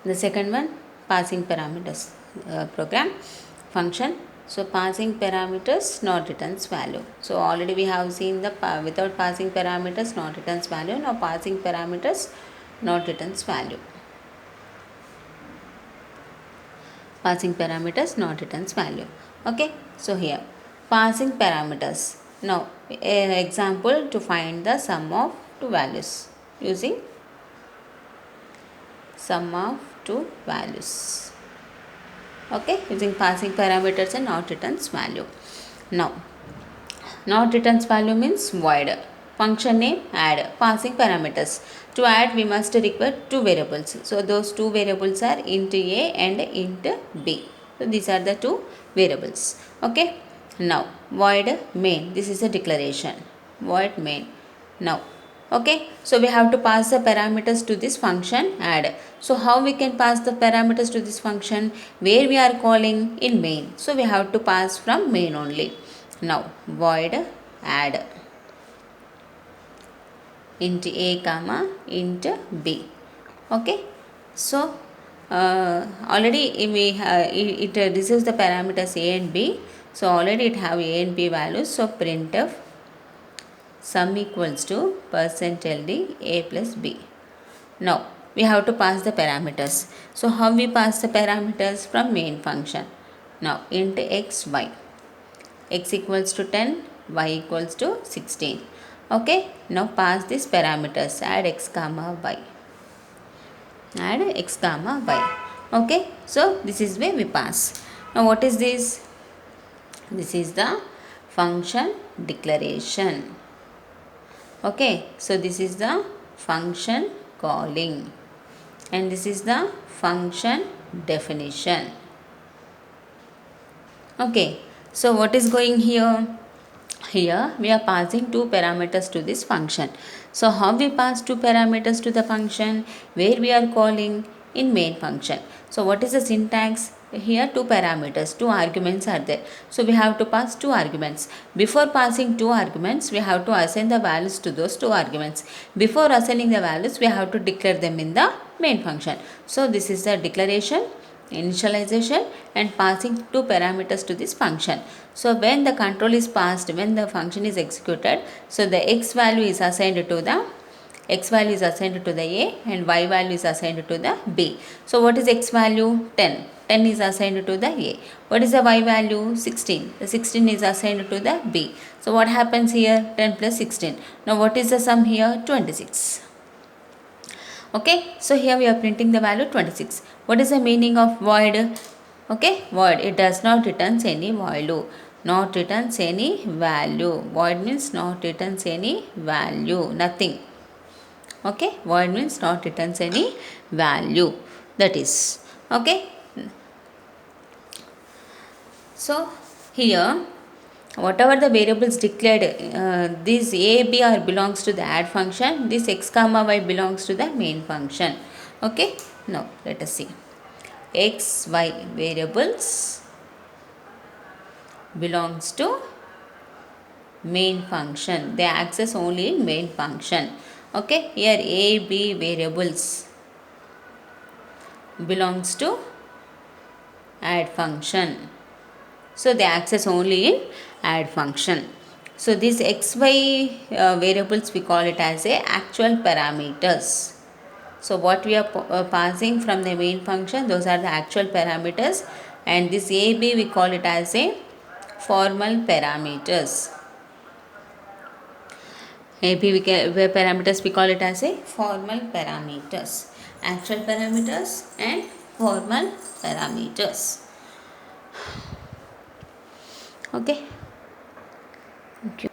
The second one, passing parameters program function. So passing parameters not returns value. So already we have seen the without passing parameters not returns value. Now passing parameters not returns value. Passing parameters not returns value. Okay, so here passing parameters. Now example to find the sum of two values using sum of two values. Okay, using passing parameters and not returns value. Now not returns value means void. Function name add. Passing parameters. To add we must require two variables. So those two variables are int a and int b. So these are the two variables. Okay. Now void main. This is a declaration. Void main. Now okay, so we have to pass the parameters to this function add. So how we can pass the parameters to this function? Where we are calling in main. So we have to pass from main only. Now void add int a comma int b. Okay, so already it receives the parameters a and b. So already it have a and b values. So printf sum equals to %ld a plus b. Now we have to pass the parameters. So how we pass the parameters? From main function. Now int x y. X equals to 10, y equals to 16. Okay, now pass these parameters. Add x comma y. Add x comma y. Okay, so this is where we pass. Now what is this? This is the function declaration. Okay, so this is the function calling and this is the function definition. Okay, so what is going here? Here we are passing two parameters to this function. So how we pass two parameters to the function? Where we are calling? In main function. So what is the syntax? Here two parameters, two arguments are there. So we have to pass two arguments. Before passing two arguments, we have to assign the values to those two arguments. Before assigning the values, we have to declare them in the main function. So this is the declaration, initialization and passing two parameters to this function. So when the control is passed, when the function is executed, so the x value is assigned to the a and y value is assigned to the b. So what is x value? 10. 10 is assigned to the a. What is the y value? 16. The 16 is assigned to the b. So what happens here? 10 plus 16. Now what is the sum here? 26. Okay, so here we are printing the value 26. What is the meaning of void? Okay, void, it does not returns any value. Not returns any value. Void means not returns any value, nothing. Okay, void means not returns any value, that is. Okay, so here whatever the variables declared, this a, b are belongs to the add function, this x comma y belongs to the main function. Okay, now let us see. X, y variables belongs to main function. They access only in main function. Okay, here a, b variables belongs to add function. So they access only in add function. So these xy variables we call it as a actual parameters. So what we are passing from the main function, those are the actual parameters, and this a, b we call it as a formal parameters. A, b parameters we call it as a formal parameters. Actual parameters and formal parameters. Okay. Thank you.